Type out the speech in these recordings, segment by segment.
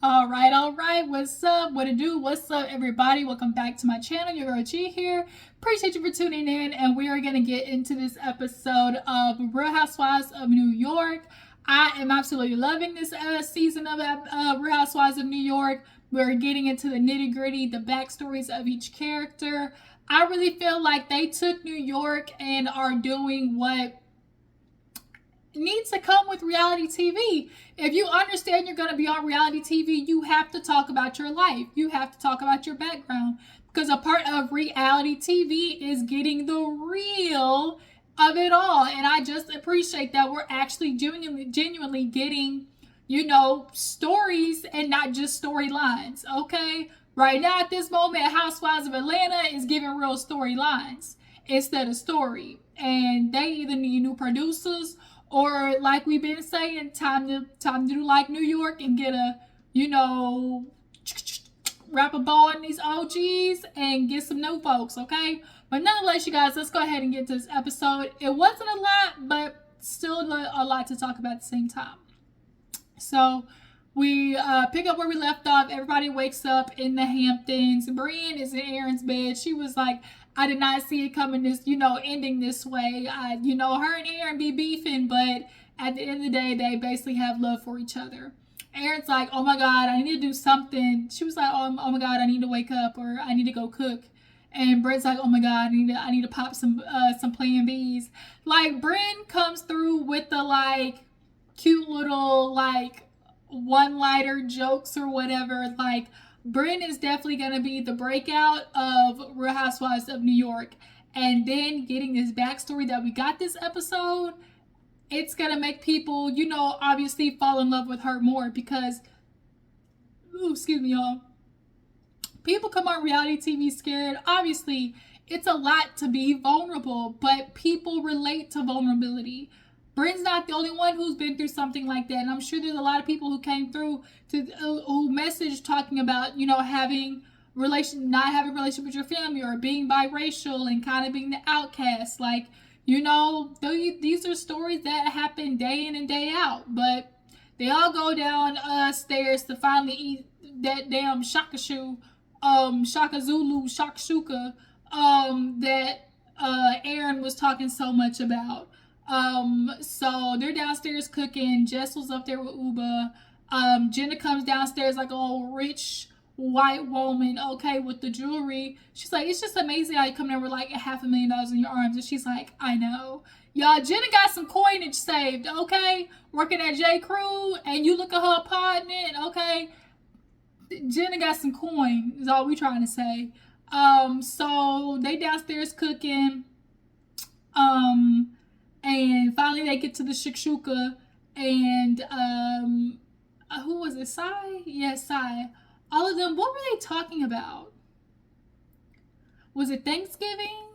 All right. What's up? What to do? What's up, everybody? Welcome back to my channel. Your girl G here. Appreciate you for tuning in, and we are gonna get into this episode of Real Housewives of New York. I am absolutely loving this season of Real Housewives of New York. We're getting into the nitty gritty, the backstories of each character. I really feel like they took New York and are doing what needs to come with reality TV. If you understand you're going to be on reality TV, you have to talk about your life. You have to talk about your background, because a part of reality TV is getting the real of it all. And I just appreciate that we're actually genuinely getting, stories and not just storylines. Okay, right now at this moment, Housewives of Atlanta is giving real storylines instead of story, and they either need new producers, or like we've been saying, time to do like New York and get a, wrap a bow on these OGs and get some new folks, okay? But nonetheless, you guys, let's go ahead and get to this episode. It wasn't a lot, but still a lot to talk about at the same time. So we pick up where we left off. Everybody wakes up in the Hamptons. Brynn is in Erin's bed. She was like, I did not see it coming this, ending this way. Her and Erin be beefing, but at the end of the day, they basically have love for each other. Erin's like, oh my God, I need to do something. She was like, oh my God, I need to wake up, or I need to go cook. And Brynn's like, oh my God, I need to pop some Plan Bs. Like, Brynn comes through with the cute little one-liner jokes or whatever. Like, Brynn is definitely going to be the breakout of Real Housewives of New York. And then getting this backstory that we got this episode, it's going to make people, obviously fall in love with her more, because, excuse me, y'all. People come on reality TV scared. Obviously, it's a lot to be vulnerable, but people relate to vulnerability. Brynn's not the only one who's been through something like that, and I'm sure there's a lot of people who came through who messaged talking about, not having a relationship with your family, or being biracial and kind of being the outcast. Like, these are stories that happen day in and day out. But they all go down stairs to finally eat that damn shaka Zulu shakshuka that Erin was talking so much about. So they're downstairs cooking. Jessel's up there with Ubah. Jenna comes downstairs like a old rich white woman, okay, with the jewelry. She's like, it's just amazing how you come there with like $500,000 in your arms. And she's like, I know. Y'all, Jenna got some coinage saved, okay? Working at J. Crew, and you look at her apartment, okay? Jenna got some coin, is all we trying to say. So they downstairs cooking. And finally they get to the shakshuka, and who was it? Sai? Yes, Sai. All of them, what were they talking about? Was it Thanksgiving?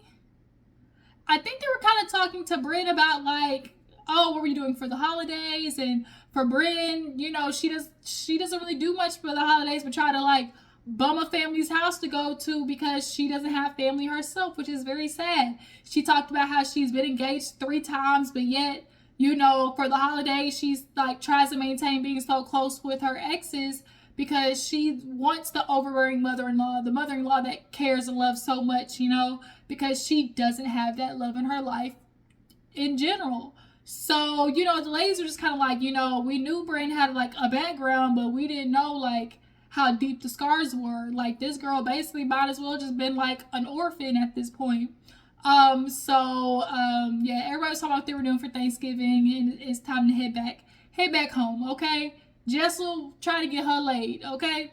I think they were kind of talking to Brynn about what were you doing for the holidays? And for Brynn, she doesn't really do much for the holidays, but try to bum a family's house to go to, because she doesn't have family herself, which is very sad. She talked about how she's been engaged 3 times, but yet, for the holidays, she's tries to maintain being so close with her exes, because she wants the overbearing mother-in-law, the mother-in-law that cares and loves so much, because she doesn't have that love in her life in general. So, the ladies are just kind of we knew Brynn had a background, but we didn't know how deep the scars were. This girl basically might as well just been an orphan at this point. Yeah, everybody was talking about what they were doing for Thanksgiving, and it's time to head back home, okay? Jessel try to get her laid, okay?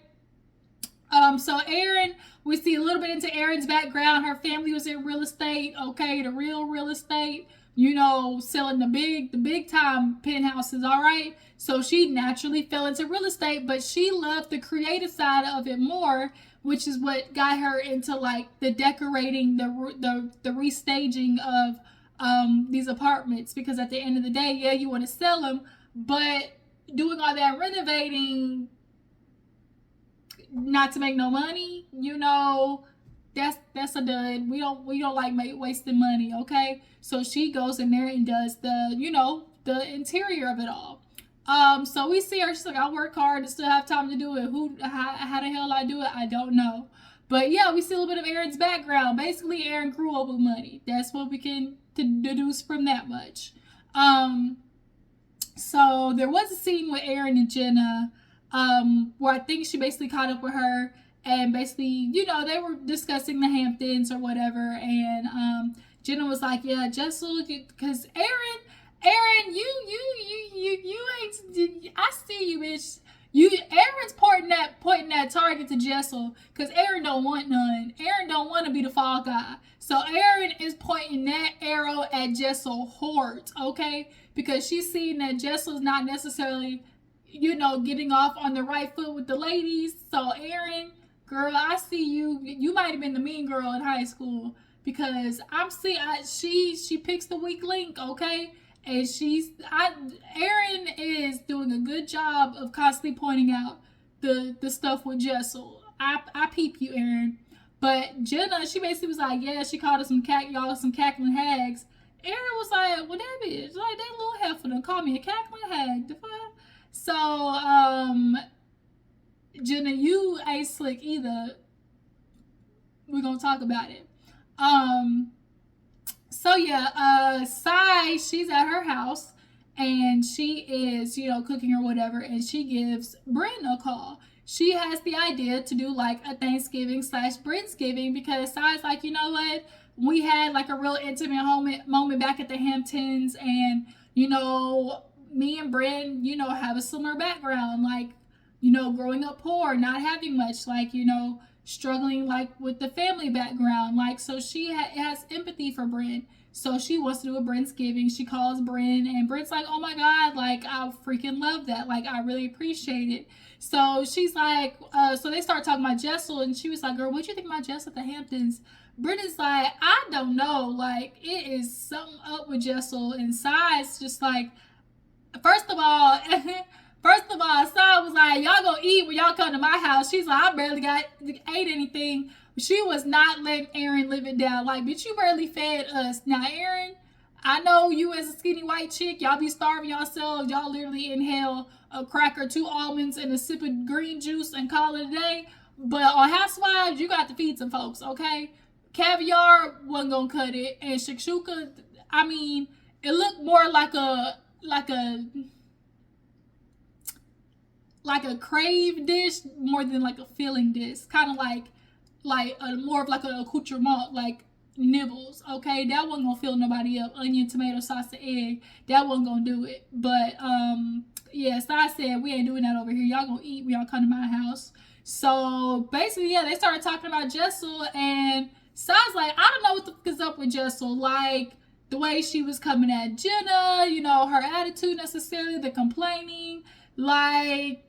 So Erin, we see a little bit into Erin's background. Her family was in real estate, okay, the real estate, selling the big time penthouses, all right? So she naturally fell into real estate, but she loved the creative side of it more, which is what got her into the decorating, the restaging of these apartments. Because at the end of the day, yeah, you want to sell them, but doing all that renovating, not to make no money, that's a dud. We don't wasting money, okay? So she goes in there and does the interior of it all. So we see her. She's like, I work hard and still have time to do it. How the hell I do it? I don't know. But yeah, we see a little bit of Erin's background. Basically, Erin grew up with money. That's what we can deduce from that much. Um, so there was a scene with Erin and Jenna, where I think she basically caught up with her, and basically, they were discussing the Hamptons or whatever, and Jenna was like, "Yeah, Jessel, because Erin, you ain't. I see you, bitch. Erin's pointing that target to Jessel, because Erin don't want none. Erin don't want to be the fall guy. So Erin is pointing that arrow at Jessel hard, okay? Because she's seeing that Jessel's not necessarily, getting off on the right foot with the ladies. So Erin, girl, I see you. You might have been the mean girl in high school, because she picks the weak link, okay? And Erin is doing a good job of constantly pointing out the stuff with Jessel. I peep you, Erin. But Jenna, she basically was like, yeah, she called us some cackling hags. Erin was like, well, that bitch, like, that little heifer done called me a cackling hag. The fuck? So, Jenna, you ain't slick either. We're gonna talk about it. So yeah, Sai, she's at her house and she is, cooking or whatever, and she gives Bryn a call. She has the idea to do like a Thanksgiving / Brynsgiving, because Sai's like, you know what? We had like a real intimate moment back at the Hamptons, and me and Bryn, have a similar background, like, growing up poor, not having much, like, struggling like with the family background, like, so she has empathy for Bryn. So she wants to do a Brynsgiving. She calls Bryn, and Bryn's like, oh my God, like, I freaking love that. Like, I really appreciate it. So she's like, so they start talking about Jessel, and she was like, girl, what'd you think about Jessel at the Hamptons? Bryn is like, I don't know. Like, it is something up with Jessel. And Sai's just like, first of all, Sai was like, y'all gonna eat when y'all come to my house. She's like, I barely ate anything. She was not letting Erin live it down. Like, bitch, you barely fed us. Now, Erin, I know you as a skinny white chick, y'all be starving yourselves. Y'all literally inhale a cracker, 2 almonds, and a sip of green juice and call it a day. But on Housewives, you got to feed some folks, okay? Caviar wasn't gonna cut it. And shakshuka, I mean, it looked more like a crave dish more than like a filling dish. Kind of like more of like an accoutrement, like nibbles. Okay, that wasn't gonna fill nobody up. Onion, tomato sauce, and egg. That wasn't gonna do it. But yeah, so I said we ain't doing that over here. Y'all gonna eat when y'all come to my house. So basically, yeah, they started talking about Jessel, and Sai's like, I don't know what the fuck is up with Jessel. Like, the way she was coming at Jenna, her attitude necessarily, the complaining, like,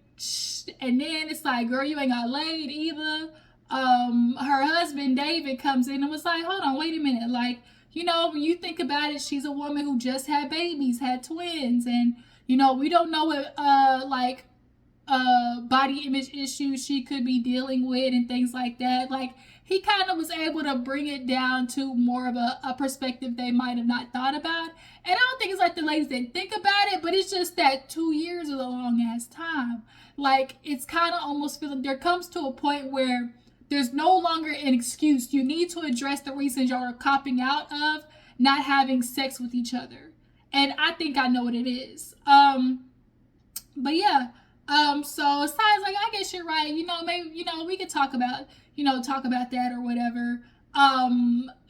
and then it's like, girl, you ain't got laid either. Her husband David comes in and was like, hold on, wait a minute. Like, when you think about it, she's a woman who just had babies, had twins, and we don't know what body image issues she could be dealing with and things like that. Like, he kind of was able to bring it down to more of a perspective they might have not thought about. And I don't think it's like the ladies didn't think about it, but it's just that 2 years is a long ass time. Like, it's kind of almost feeling there comes to a point where there's no longer an excuse. You need to address the reasons y'all are copping out of not having sex with each other. And I think I know what it is. But yeah. So Sai's like, I guess you're right. Maybe, we could talk about that or whatever.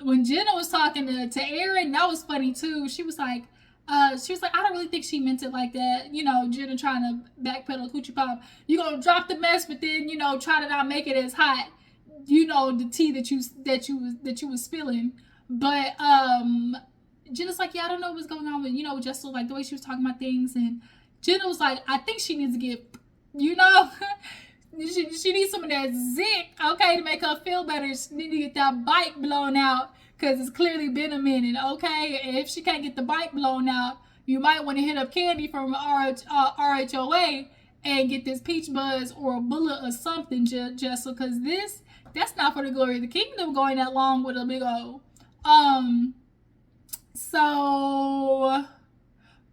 When Jenna was talking to Erin, that was funny too. She was like, I don't really think she meant it like that. Jenna trying to backpedal coochie pop. You gonna drop the mess, but then, try to not make it as hot. The tea that you was spilling. But, Jenna's like, yeah, I don't know what's going on with, Jessel, like the way she was talking about things. And Jenna was like, I think she needs to get, she needs some of that zinc, okay, to make her feel better. She needs to get that bike blown out, because it's clearly been a minute, okay? And if she can't get the bike blown out, you might want to hit up Candy from RHOA and get this peach buzz or a bullet or something, Jessel, because that's not for the glory of the kingdom going that long with a big old. So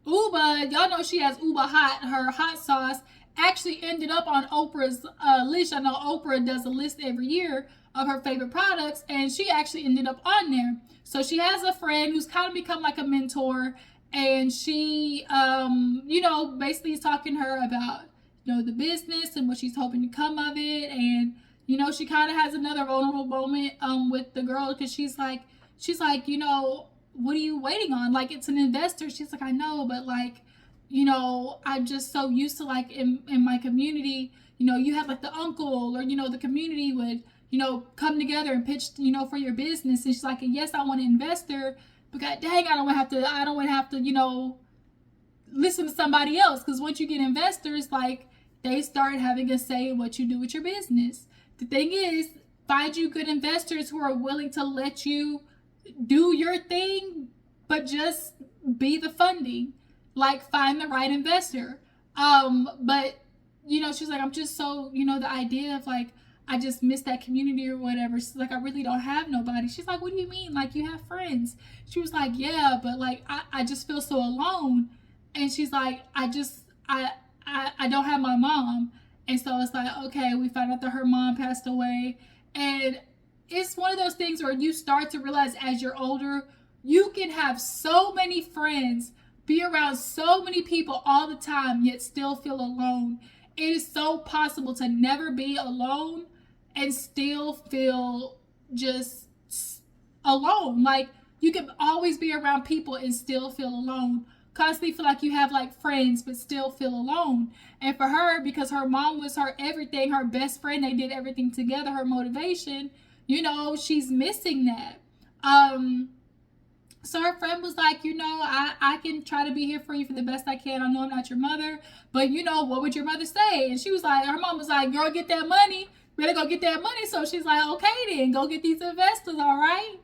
Ubah, y'all know she has Ubah Hot, her hot sauce, actually ended up on Oprah's list. I know Oprah does a list every year of her favorite products, and she actually ended up on there. So she has a friend who's kind of become like a mentor, and she, basically is talking to her about, the business and what she's hoping to come of it. And, she kind of has another vulnerable moment with the girl, because she's like, what are you waiting on? Like, it's an investor. She's like, I know, but like, I'm just so used to, like, in my community, you have like the uncle, or, the community would, come together and pitch, for your business. And she's like, yes, I want an investor, but god dang, I don't want to have to, listen to somebody else. Because once you get investors, like, they start having a say in what you do with your business. The thing is, find you good investors who are willing to let you do your thing, but just be the funding. Like, find the right investor. But she's like, I'm just so, the idea of, like, I just miss that community or whatever. She's like, I really don't have nobody. She's like, what do you mean? Like, you have friends? She was like, yeah, but like, I just feel so alone. And she's like, I don't have my mom. And so it's like, okay, we found out that her mom passed away. And it's one of those things where you start to realize as you're older, you can have so many friends, be around so many people all the time, yet still feel alone. It is so possible to never be alone and still feel just alone. Like, you can always be around people and still feel alone. Constantly feel like you have like friends, but still feel alone. And for her, because her mom was her everything, her best friend, they did everything together, her motivation, she's missing that. So her friend was like, I can try to be here for you for the best I can. I know I'm not your mother, but what would your mother say? And she was like, her mom was like, girl, get that money. Better go get that money. So she's like, okay then, go get these investors, all right?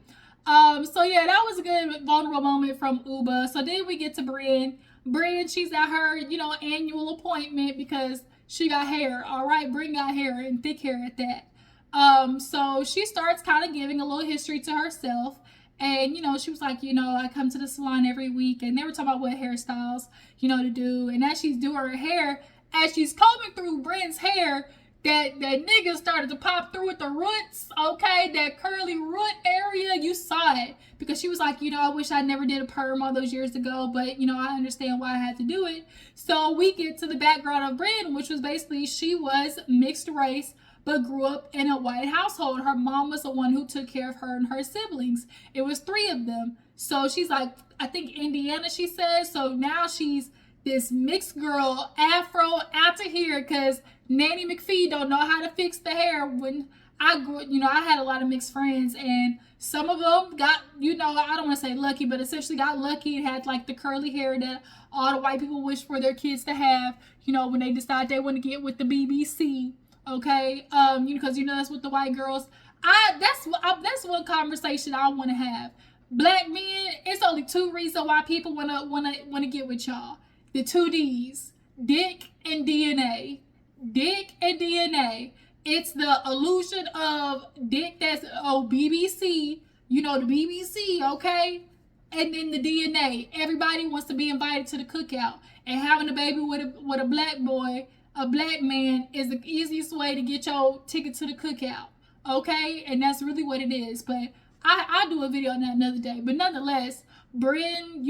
So yeah, that was a good vulnerable moment from Ubah. So then we get to Brynn. Brynn, she's at her, annual appointment because she got hair. All right, Brynn got hair, and thick hair at that. So she starts kind of giving a little history to herself. And, she was like, I come to the salon every week, and they were talking about what hairstyles, to do. And as she's doing her hair, as she's combing through Brynn's hair, that nigga started to pop through with the roots, okay? That curly root area, you saw it. Because she was like, I wish I never did a perm all those years ago, but, I understand why I had to do it. So we get to the background of Brynn, which was basically she was mixed race, but grew up in a white household. Her mom was the one who took care of her and her siblings. It was 3 of them. So she's like, I think Indiana, she says. So now she's this mixed girl, afro, out to here, because Nanny McPhee don't know how to fix the hair. When I grew, I had a lot of mixed friends, and some of them got, I don't want to say lucky, but essentially got lucky and had like the curly hair that all the white people wish for their kids to have, when they decide they want to get with the BBC. Okay, because that's what the white girls. That's one conversation I want to have. Black men, it's only 2 reasons why people wanna get with y'all. The 2 D's, dick and DNA. Dick and DNA. It's the illusion of dick that's BBC. The BBC, okay, and then the DNA. Everybody wants to be invited to the cookout, and having a baby with a black boy. A black man is the easiest way to get your ticket to the cookout, okay? And that's really what it is. But I'll do a video on that another day. But nonetheless, Brynn,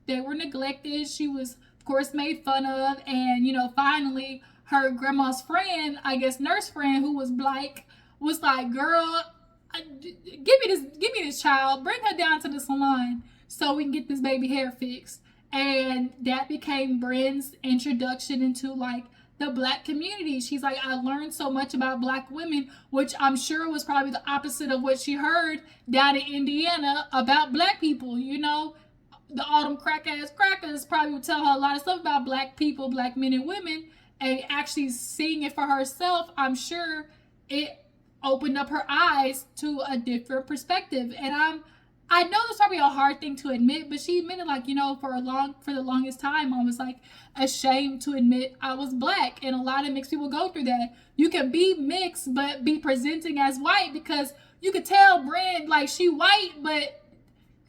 they were neglected. She was, of course, made fun of. And, finally, her grandma's friend, I guess nurse friend, who was black, was like, girl, give me this child. Bring her down to the salon so we can get this baby hair fixed. And that became Brynn's introduction into like the black community. She's like, I learned so much about black women, which I'm sure was probably the opposite of what she heard down in Indiana about black people. The Autumn Crackers probably would tell her a lot of stuff about black people, black men and women, and actually seeing it for herself, I'm sure it opened up her eyes to a different perspective. And I know that's probably a hard thing to admit, but she admitted, like, for the longest time, I was like ashamed to admit I was black, and a lot of mixed people go through that. You can be mixed, but be presenting as white, because you could tell Brynn, like, she white, but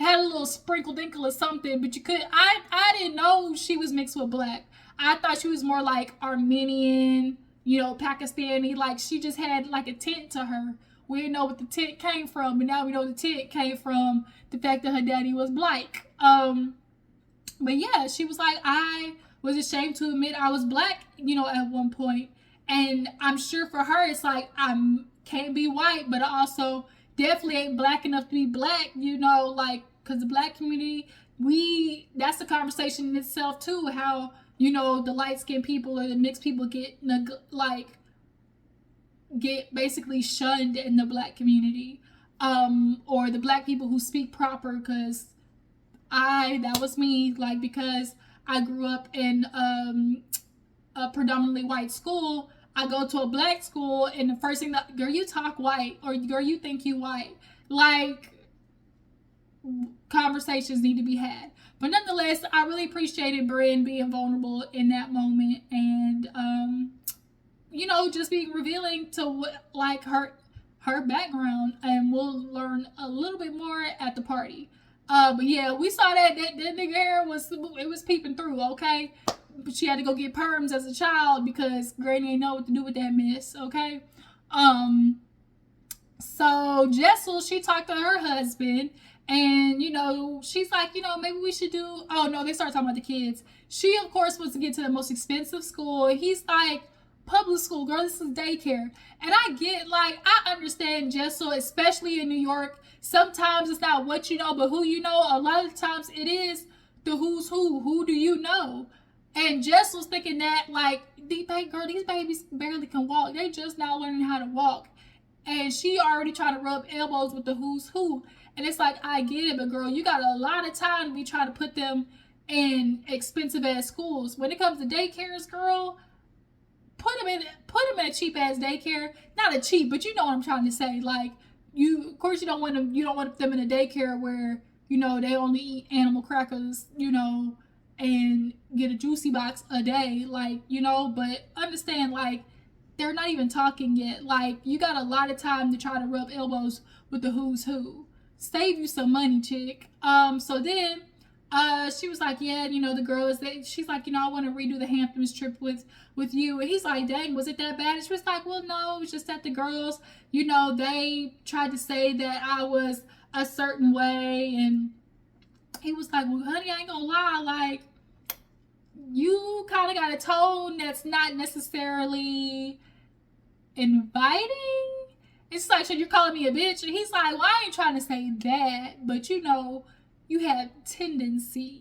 had a little sprinkle dinkle or something, but you could. I didn't know she was mixed with black. I thought she was more like Armenian, Pakistani. Like she just had like a tint to her. We didn't know what the tint came from, but now we know the tint came from the fact that her daddy was black. But yeah, she was like, I was ashamed to admit I was black, at one point. And I'm sure for her, it's like, I can't be white, but I also definitely ain't black enough to be black, like, because the black community, that's a conversation in itself too, how, the light-skinned people or the mixed people get basically shunned in the black community, or the black people who speak proper, because that was me, like, because I grew up in a predominantly white school. I go to a black school, and the first thing girl, you talk white, or girl, you think you white. Like, conversations need to be had. But nonetheless, I really appreciated Brynn being vulnerable in that moment, and just being revealing to what, like, her background, and we'll learn a little bit more at the party. But yeah, we saw that nigga hair was peeping through, okay? But she had to go get perms as a child because Granny ain't know what to do with that mess, okay? So Jessel, she talked to her husband, and, she's like, maybe we should do, oh no, they started talking about the kids. She, of course, wants to get to the most expensive school, and he's like, public school, girl, this is daycare. And I understand Jessel, especially in New York. Sometimes it's not what you know, but who you know. A lot of times it is the who's who. Who do you know? And Jessel's thinking that, like, these babies barely can walk. They just now learning how to walk. And she already trying to rub elbows with the who's who. And it's like, I get it, but girl, you got a lot of time to be trying to put them in expensive ass schools. When it comes to daycares, girl, put them in a cheap ass daycare. Not a cheap, but you know what I'm trying to say. Like, of course you don't want them in a daycare where, they only eat animal crackers, and get a juicy box a day, like, but understand, like, they're not even talking yet. Like, you got a lot of time to try to rub elbows with the who's who. Save you some money, chick. So then she was like, yeah, the girl is that. She's like, I want to redo the Hamptons trip with you. And he's like, dang, was it that bad? And she was like, well, no, it's just that the girls, they tried to say that I was a certain way. And he was like, well, honey, I ain't gonna lie, like, you kind of got a tone that's not necessarily inviting. It's like, so you're calling me a bitch? And he's like, well, I ain't trying to say that, but you have tendencies.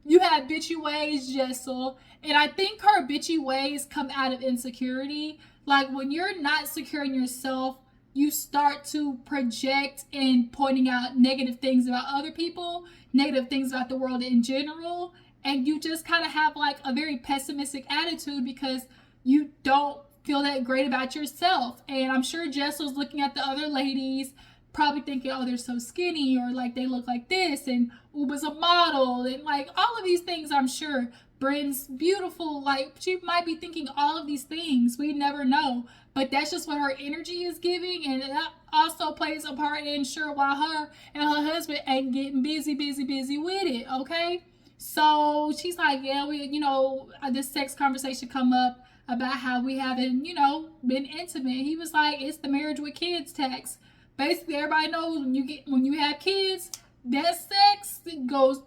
You have bitchy ways, Jessel. And I think her bitchy ways come out of insecurity. Like, when you're not secure in yourself, you start to project and pointing out negative things about other people, negative things about the world in general. And you just kind of have, like, a very pessimistic attitude because you don't feel that great about yourself. And I'm sure Jessel's looking at the other ladies, probably thinking, oh, they're so skinny, or like they look like this, and Ubah's a model, and like all of these things. I'm sure Brynn's beautiful, like she might be thinking all of these things. We never know, but that's just what her energy is giving, and that also plays a part in sure why her and her husband ain't getting busy with it. Okay, so she's like, yeah, we, this sex conversation come up about how we haven't, been intimate. He was like, it's the marriage with kids tax. Basically, everybody knows when you have kids, that sex goes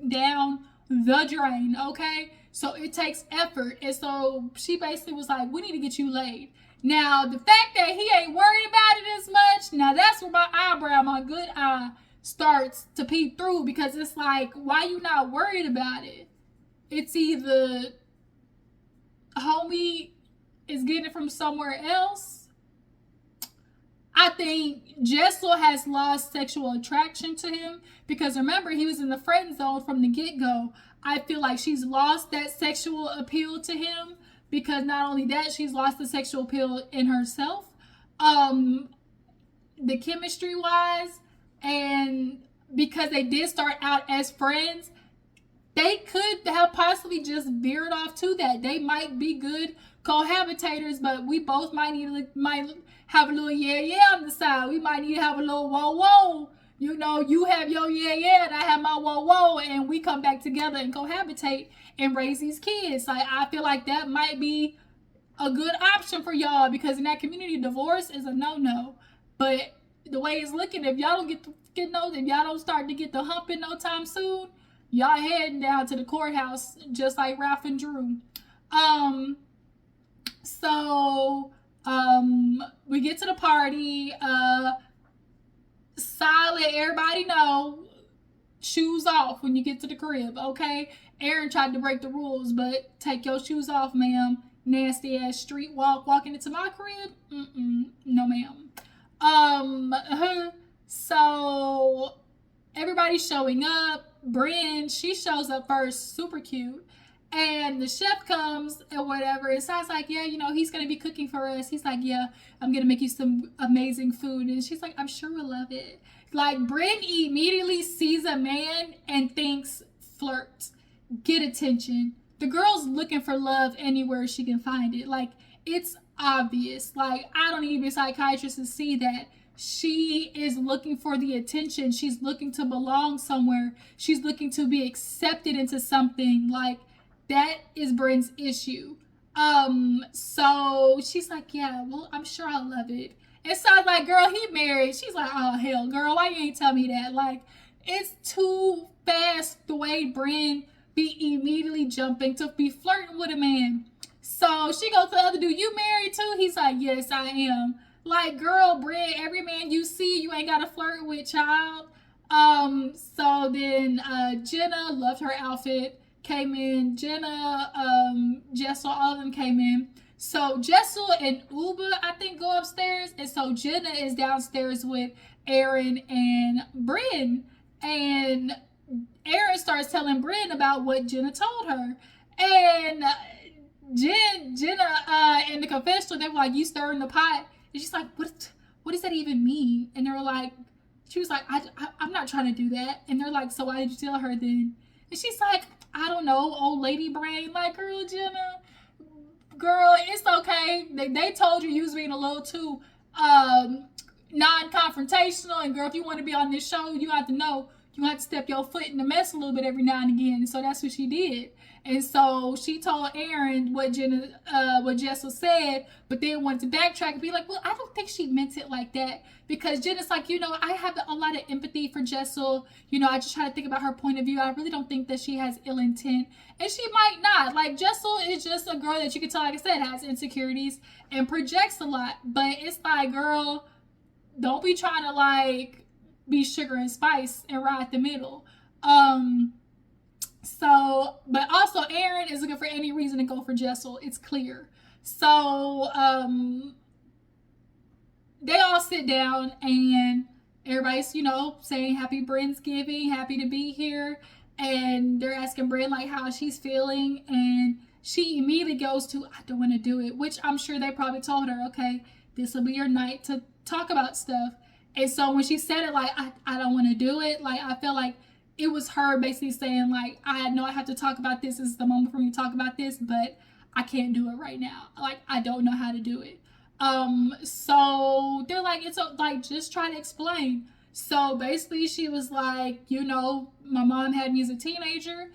down the drain, okay? So it takes effort. And so she basically was like, we need to get you laid. Now, the fact that he ain't worried about it as much, now that's where my good eye starts to peep through, because it's like, why you not worried about it? It's either homie is getting it from somewhere else. I think Jessel has lost sexual attraction to him because remember, he was in the friend zone from the get-go. I feel like she's lost that sexual appeal to him because not only that, she's lost the sexual appeal in herself. The chemistry wise, and because they did start out as friends, they could have possibly just veered off to that. They might be good cohabitators, but we both might have a little yeah on the side. We might need to have a little whoa You know, you have your yeah, and I have my whoa, and we come back together and cohabitate and raise these kids. Like, I feel like that might be a good option for y'all, because in that community, divorce is a no. But the way it's looking, if y'all don't if y'all don't start to get the hump in no time soon, y'all heading down to the courthouse just like Ralph and Drew. Um, so we get to the party. Solid, everybody know, shoes off when you get to the crib, okay? Erin tried to break the rules, but take your shoes off, ma'am. Nasty ass street walking into my crib. No, ma'am. So everybody's showing up. Brynn, she shows up first, super cute. And the chef comes and whatever. And Sai's like, yeah, you know, he's going to be cooking for us. He's like, yeah, I'm going to make you some amazing food. And she's like, I'm sure we'll love it. Like, Brynn immediately sees a man and thinks flirt, get attention. The girl's looking for love anywhere she can find it. Like, it's obvious. Like, I don't need to be a psychiatrist to see that. She is looking for the attention. She's looking to belong somewhere. She's looking to be accepted into something. Like, that is Brynn's issue. So she's like, yeah, well, I'm sure I'll love it. And so I'm like, girl, he married. She's like, oh, hell, girl, why you ain't tell me that? Like, it's too fast the way Brynn be immediately jumping to be flirting with a man. So she goes to the other dude, you married too? He's like, yes, I am. Like, girl, Brynn, every man you see, you ain't got to flirt with, child. So then Jenna loved her outfit, came in. Jenna, Jessel, all of them came in. So Jessel and Ubah, I think, go upstairs. And so Jenna is downstairs with Erin and Brynn. And Erin starts telling Brynn about what Jenna told her. And Jenna, in the confessional, they were like, you stirring the pot. And she's like, what does that even mean? And they were like, she was like, I'm not trying to do that. And they're like, so why did you tell her then? And she's like, I don't know, old lady brain. Like, girl, Jenna, girl, it's okay. They told you was being a little too non-confrontational. And girl, if you want to be on this show, you have to know you have to step your foot in the mess a little bit every now and again. So that's what she did. And so she told Erin what Jessel said, but then wanted to backtrack and be like, well, I don't think she meant it like that. Because Jenna's like, you know, I have a lot of empathy for Jessel. You know, I just try to think about her point of view. I really don't think that she has ill intent. And she might not. Like, Jessel is just a girl that you can tell, like I said, has insecurities and projects a lot. But it's like, girl, don't be trying to, like, be sugar and spice and ride the middle. So, but also Erin is looking for any reason to go for Jessel. It's clear. So, they all sit down and everybody's, you know, saying happy Brynn'sgiving, happy to be here. And they're asking Brynn, like, how she's feeling. And she immediately goes to, I don't want to do it, which I'm sure they probably told her, okay, this will be your night to talk about stuff. And so when she said it, like, I don't want to do it, like, I felt like it was her basically saying, like, I know I have to talk about this. This is the moment for me to talk about this, but I can't do it right now. Like, I don't know how to do it. So they're like, it's like, just try to explain. So basically she was like, you know, my mom had me as a teenager.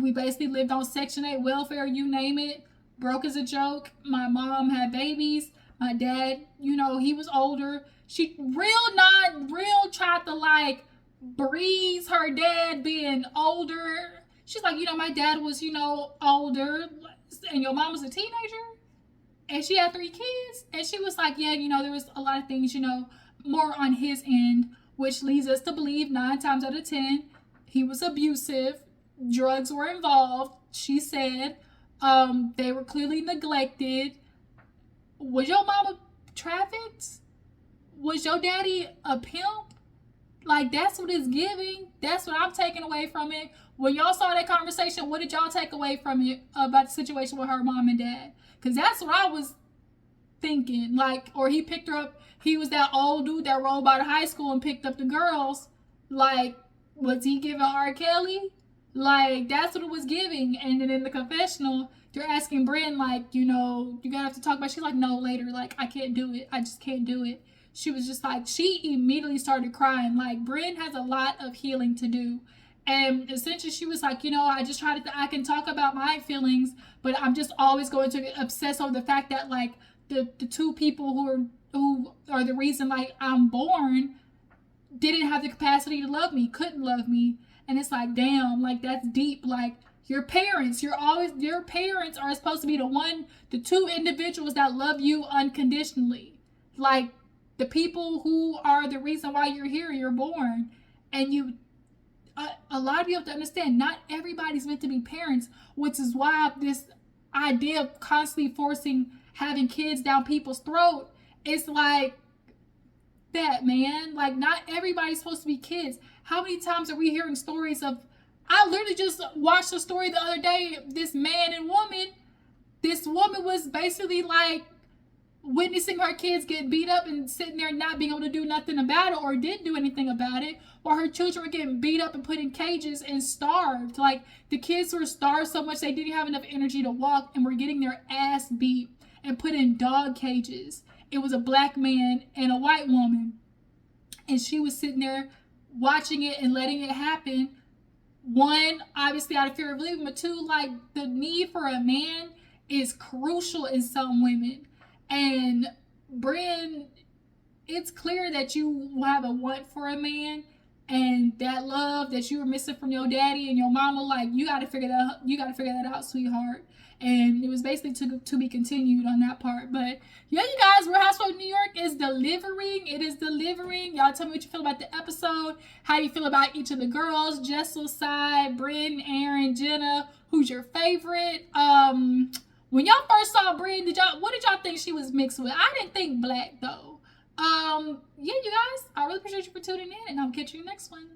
We basically lived on Section 8 welfare, you name it. Broke as a joke. My mom had babies. My dad, you know, he was older. She real tried to, like, breeze her dad being older. She's like, you know, my dad was, you know, older, and your mom was a teenager, and she had 3 kids. And she was like, yeah, you know, there was a lot of things, you know, more on his end, which leads us to believe 9 times out of 10 he was abusive. Drugs were involved, she said. They were clearly neglected. Was your mama trafficked? Was your daddy a pimp? Like, that's what it's giving. That's what I'm taking away from it. When y'all saw that conversation, what did y'all take away from it about the situation with her mom and dad? Because that's what I was thinking. Like, or he picked her up. He was that old dude that rolled by the high school and picked up the girls. Like, was he giving R. Kelly? Like, that's what it was giving. And then in the confessional, they're asking Brynn, like, you know, you gotta have to talk about it. She's like, no, later. Like, I can't do it. I just can't do it. she was just like, she immediately started crying. Like, Brynn has a lot of healing to do. And essentially, she was like, I just try to, I can talk about my feelings, but I'm just always going to obsess over the fact that, like, the two people who are the reason, like, I'm born didn't have the capacity to love me, couldn't love me. And it's like, damn, like, that's deep. Like, your parents, your parents are supposed to be the two individuals that love you unconditionally. Like, the people who are the reason why you're here, you're born. And a lot of you have to understand, not everybody's meant to be parents, which is why this idea of constantly forcing having kids down people's throat, it's like, that, man. Like, not everybody's supposed to be kids. How many times are we hearing stories of, I literally just watched a story the other day, this man and woman, this woman was basically like witnessing her kids get beat up and sitting there not being able to do nothing about it, or didn't do anything about it, while her children were getting beat up and put in cages and starved. Like, the kids were starved so much they didn't have enough energy to walk and were getting their ass beat and put in dog cages. It was a black man and a white woman, and she was sitting there watching it and letting it happen. One, obviously out of fear of leaving, but two, like, the need for a man is crucial in some women. And Brynn, it's clear that you have a want for a man, and that love that you were missing from your daddy and your mama, like, you got to figure that out, sweetheart. And it was basically to be continued on that part. But yeah, you guys, Real Housewives of New York is delivering. It is delivering. Y'all tell me what you feel about the episode. How you feel about each of the girls, Jessel, side, Brynn, Erin, Jenna. Who's your favorite? When y'all first saw Brynn, what did y'all think she was mixed with? I didn't think black though. Yeah, you guys, I really appreciate you for tuning in, and I'll catch you next one.